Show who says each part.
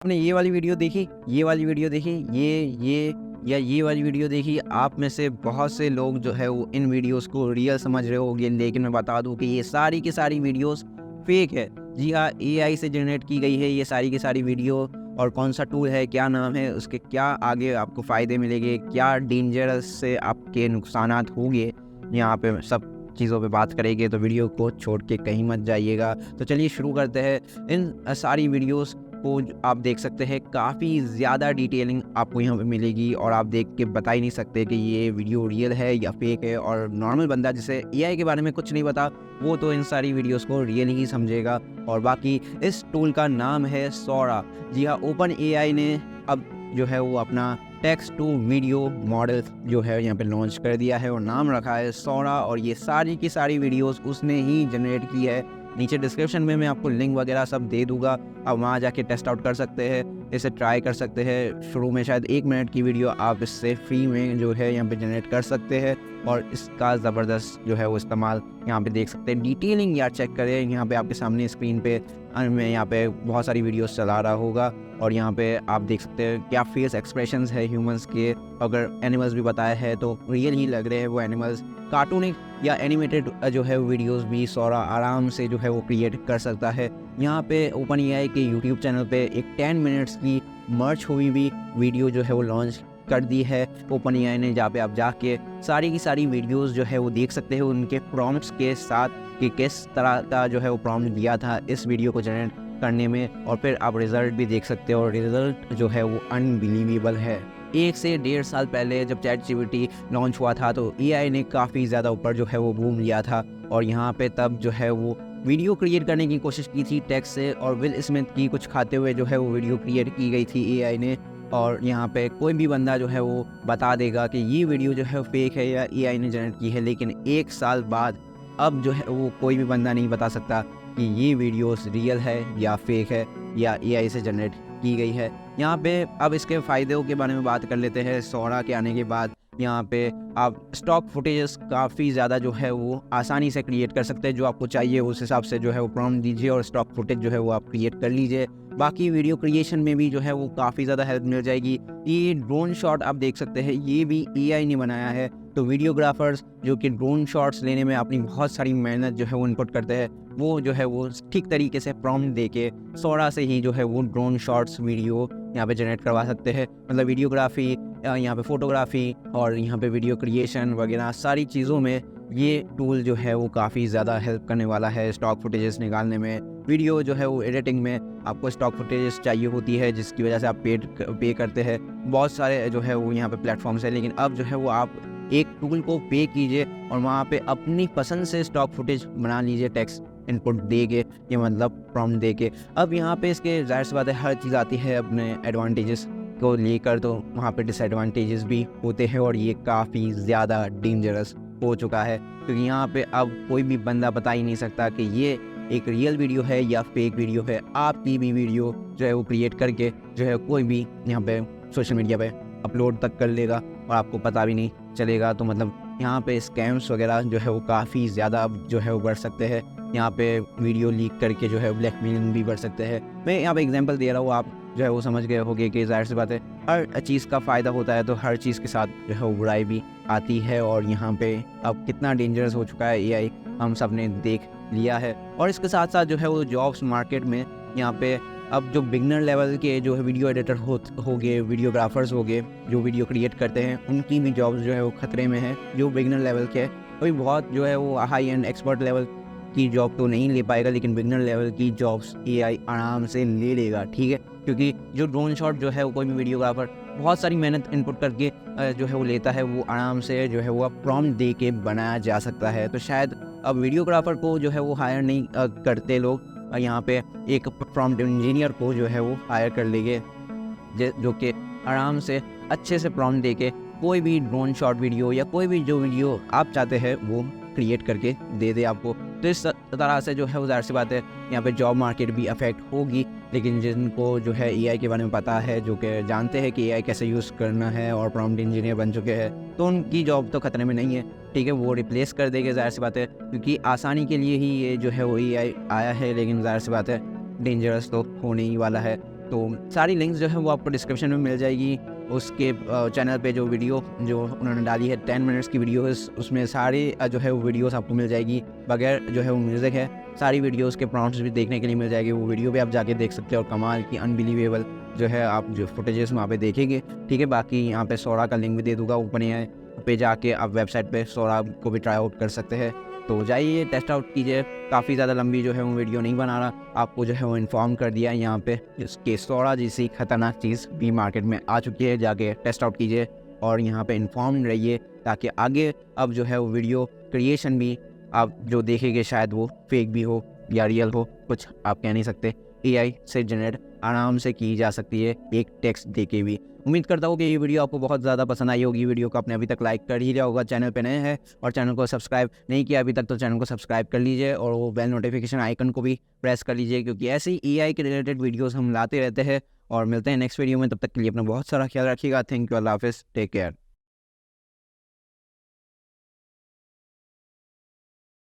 Speaker 1: आपने ये वाली वीडियो देखी, ये वाली वीडियो देखी, ये या ये वाली वीडियो देखी। आप में से बहुत से लोग जो है वो इन वीडियोस को रियल समझ रहे होंगे, लेकिन मैं बता दूं कि ये सारी की सारी वीडियोस फेक है। जी हाँ, एआई से जनरेट की गई है ये सारी की सारी वीडियो। और कौन सा टूल है, क्या नाम है, उसके क्या आगे आपको फ़ायदे मिलेंगे, क्या डेंजरस से आपके नुकसानात होंगे, यहाँ पे सब चीज़ों पे बात करेंगे। तो वीडियो को छोड़ के कहीं मत जाइएगा। तो चलिए शुरू करते हैं। इन सारी वीडियोस को आप देख सकते हैं, काफ़ी ज़्यादा डिटेलिंग आपको यहाँ पे मिलेगी और आप देख के बता ही नहीं सकते कि ये वीडियो रियल है या फेक है। और नॉर्मल बंदा जिसे एआई के बारे में कुछ नहीं पता, वो तो इन सारी वीडियोस को रियल ही समझेगा। और बाकी इस टूल का नाम है सौरा। जी हाँ, ओपन एआई ने अब जो है वो अपना टेक्स्ट टू वीडियो मॉडल जो है यहाँ पे लॉन्च कर दिया है और नाम रखा है सौरा। और ये सारी की सारी वीडियोस उसने ही जनरेट की है। नीचे डिस्क्रिप्शन में मैं आपको लिंक वगैरह सब दे दूंगा, आप वहाँ जाके टेस्ट आउट कर सकते हैं, इसे ट्राई कर सकते हैं। शुरू में शायद 1 मिनट की वीडियो आप इससे फ्री में जो है यहाँ पे जनरेट कर सकते हैं और इसका ज़बरदस्त जो है वो इस्तेमाल यहाँ पे देख सकते हैं। डिटेलिंग यार चेक करें, यहाँ पे आपके सामने स्क्रीन पे मैं यहाँ पे बहुत सारी वीडियोस चला रहा होगा और यहाँ पे आप देख सकते हैं क्या फेस एक्सप्रेशंस है ह्यूमंस के। अगर एनिमल्स भी बताया है तो रियल ही लग रहे हैं वो एनिमल्स। कार्टूनिक या एनिमेटेड जो है वीडियोस भी सौरा आराम से जो है वो क्रिएट कर सकता है। यहाँ पे ओपन एआई के यूट्यूब चैनल पे एक 10 मिनट्स की मर्ज हुई भी वीडियो जो है वो लॉन्च कर दी है ओपन एआई ने, जहाँ पे आप जाके सारी की सारी वीडियोस जो है वो देख सकते हैं उनके प्रॉम्प्ट्स के साथ कि किस तरह का जो है वो प्रॉम्प्ट दिया था इस वीडियो को जनरेट करने में। और फिर आप रिज़ल्ट भी देख सकते हो और रिज़ल्ट जो है वो अनबिलीवेबल है। 1 से 1.5 साल पहले जब ChatGPT लॉन्च हुआ था तो एआई ने काफ़ी ज़्यादा ऊपर जो है वो बूम लिया था और यहाँ पे तब जो है वो वीडियो क्रिएट करने की कोशिश की थी टेक्स्ट से और विल स्मिथ की कुछ खाते हुए जो है वो वीडियो क्रिएट की गई थी एआई ने। और यहाँ पे कोई भी बंदा जो है वो बता देगा कि ये वीडियो जो है फेक है या एआई ने जनरेट की है, लेकिन 1 साल बाद अब जो है वो कोई भी बंदा नहीं बता सकता कि ये वीडियोस रियल है या फेक है या एआई से जनरेट की गई है। यहाँ पे अब इसके फ़ायदों के बारे में बात कर लेते हैं। सौरा के आने के बाद यहाँ पे आप स्टॉक फुटेजेस काफ़ी ज़्यादा जो है वो आसानी से क्रिएट कर सकते हैं। जो आपको चाहिए उस हिसाब से जो है वो प्रॉम्प्ट दीजिए और स्टॉक फुटेज जो है वो आप क्रिएट कर लीजिए। बाकी वीडियो क्रिएशन में भी जो है वो काफ़ी ज़्यादा हेल्प मिल जाएगी। ये ड्रोन शॉट आप देख सकते हैं, ये भी एआई ने बनाया है। तो वीडियोग्राफर्स जो कि ड्रोन शॉट्स लेने में अपनी बहुत सारी मेहनत जो है वो इनपुट करते हैं, वो जो है वो ठीक तरीके से प्रॉम्प्ट देके सौरा से ही जो है वो ड्रोन शॉट्स वीडियो यहाँ पे जनरेट करवा सकते हैं। मतलब वीडियोग्राफी, यहाँ पे फोटोग्राफी और यहाँ पे वीडियो क्रिएशन वगैरह सारी चीज़ों में ये टूल जो है वो काफ़ी ज़्यादा हेल्प करने वाला है। स्टॉक फुटेजेस निकालने में, वीडियो जो है वो एडिटिंग में आपको स्टॉक फुटेजेस चाहिए होती है जिसकी वजह से आप पे करते हैं। बहुत सारे जो है वो यहाँ पे प्लेटफॉर्म्स है, लेकिन अब जो है वो आप एक टूल को पे कीजिए और वहाँ पे अपनी पसंद से स्टॉक फुटेज बना लीजिए टेक्स्ट इनपुट दे के, ये मतलब प्रॉम्प्ट दे के। अब यहाँ पे इसके ज़ाहिर सी बात है हर चीज़ आती है अपने एडवांटेजेस को लेकर, तो वहाँ पे डिसएडवांटेजेस भी होते हैं और ये काफ़ी ज़्यादा डेंजरस हो चुका है क्योंकि यहाँ पे अब कोई भी बंदा बता ही नहीं सकता कि ये एक रियल वीडियो है या फेक वीडियो है। आपकी भी वीडियो जो है वो क्रिएट करके जो है कोई भी यहाँ पे सोशल मीडिया पे अपलोड तक कर लेगा और आपको पता भी नहीं चलेगा। तो मतलब यहाँ पे स्कैम्स वगैरह जो है वो काफ़ी ज़्यादा जो है वो बढ़ सकते हैं। यहाँ पे वीडियो लीक करके जो है ब्लैकमेलिंग भी बढ़ सकते हैं। मैं यहाँ पे एग्जांपल दे रहा हूँ, आप जो है वो समझ गए होंगे कि जाहिर सी बात है हर चीज़ का फ़ायदा होता है तो हर चीज़ के साथ जो है वो बुराई भी आती है। और यहाँ पे अब कितना डेंजरस हो चुका है एआई हम सब ने देख लिया है। और इसके साथ साथ जो है वो जॉब्स मार्केट में यहाँ पे अब जो बिगनर लेवल के जो है वीडियो एडिटर हो गए, वीडियोग्राफर्स हो गए जो वीडियो क्रिएट करते हैं, उनकी भी जॉब्स जो है वो खतरे में है। जो बिगनर लेवल के कोई बहुत जो है वो हाई एंड एक्सपर्ट लेवल की जॉब तो नहीं ले पाएगा, लेकिन बिगनर लेवल की जॉब्स एआई आराम से ले लेगा, ठीक है। क्योंकि जो ड्रोन शॉट जो है वो कोई भी वीडियोग्राफर बहुत सारी मेहनत इनपुट करके जो है वो लेता है, वो आराम से जो है वो प्रॉम्प्ट दे के बनाया जा सकता है। तो शायद अब वीडियोग्राफर को जो है वो हायर नहीं करते लोग, यहाँ पे एक प्रॉम्प्ट इंजीनियर को जो है वो हायर कर लेंगे जो कि आराम से अच्छे से प्रॉम्प्ट दे के कोई भी ड्रोन शॉट वीडियो या कोई भी जो वीडियो आप चाहते हैं वो क्रिएट करके दे दे आपको। तो इस तरह से जो है वो ज़ाहिर सी बात है यहाँ पे जॉब मार्केट भी अफेक्ट होगी। लेकिन जिनको जो है एआई के बारे में पता है, जो कि जानते हैं कि एआई कैसे यूज़ करना है और प्रॉम्प्ट इंजीनियर बन चुके हैं, तो उनकी जॉब तो खतरे में नहीं है, ठीक है। वो रिप्लेस कर देंगे ज़ाहिर सी बात है, क्योंकि आसानी के लिए ही ये जो है वो एआई आया है। लेकिन ज़ाहिर सी बात है डेंजरस तो होने ही वाला है। तो सारी लिंक्स जो है वो आपको डिस्क्रिप्शन में मिल जाएगी। उसके चैनल पे जो वीडियो जो उन्होंने डाली है 10 मिनट्स की वीडियो है, उसमें सारी जो है वो वीडियोस आपको मिल जाएगी। बगैर जो है वो म्यूज़िक है, सारी वीडियोस के प्रॉम्प्ट्स भी देखने के लिए मिल जाएगी। वो वीडियो भी आप जाके देख सकते हो और कमाल की अनबिलीवेबल जो है आप जो फुटेजेस वहाँ पे देखेंगे, ठीक है। बाकी यहाँ पे सोरा का लिंक भी दे दूँगा ऊपर पे जाके आप वेबसाइट पे सोरा को भी ट्राई आउट कर सकते हैं। तो जाइए टेस्ट आउट कीजिए। काफ़ी ज़्यादा लंबी जो है वो वीडियो नहीं बना रहा, आपको जो है वो इन्फॉर्म कर दिया यहाँ पे कि सोरा जैसी खतरनाक चीज़ भी मार्केट में आ चुकी है। जाके टेस्ट आउट कीजिए और यहाँ पे इन्फॉर्म रहिए, ताकि आगे अब जो है वो वीडियो क्रिएशन भी आप जो देखेंगे शायद वो फेक भी हो या रियल हो, कुछ आप कह नहीं सकते। AI से जनरेट आराम से की जा सकती है, एक टेक्स्ट देके भी। उम्मीद करता हूँ कि ये वीडियो आपको बहुत ज़्यादा पसंद आई होगी। वीडियो को आपने अभी तक लाइक कर ही लिया होगा। चैनल पे नए हैं और चैनल को सब्सक्राइब नहीं किया अभी तक तो चैनल को सब्सक्राइब कर लीजिए और वो बेल नोटिफिकेशन आइकन को भी प्रेस कर लीजिए, क्योंकि ऐसे ही AI के रिलेटेड वीडियोज़ हम लाते रहते हैं। और मिलते हैं नेक्स्ट वीडियो में, तब तक के लिए अपना बहुत सारा ख्याल रखिएगा। थैंक यू, अल्लाह हाफिज़, टेक केयर।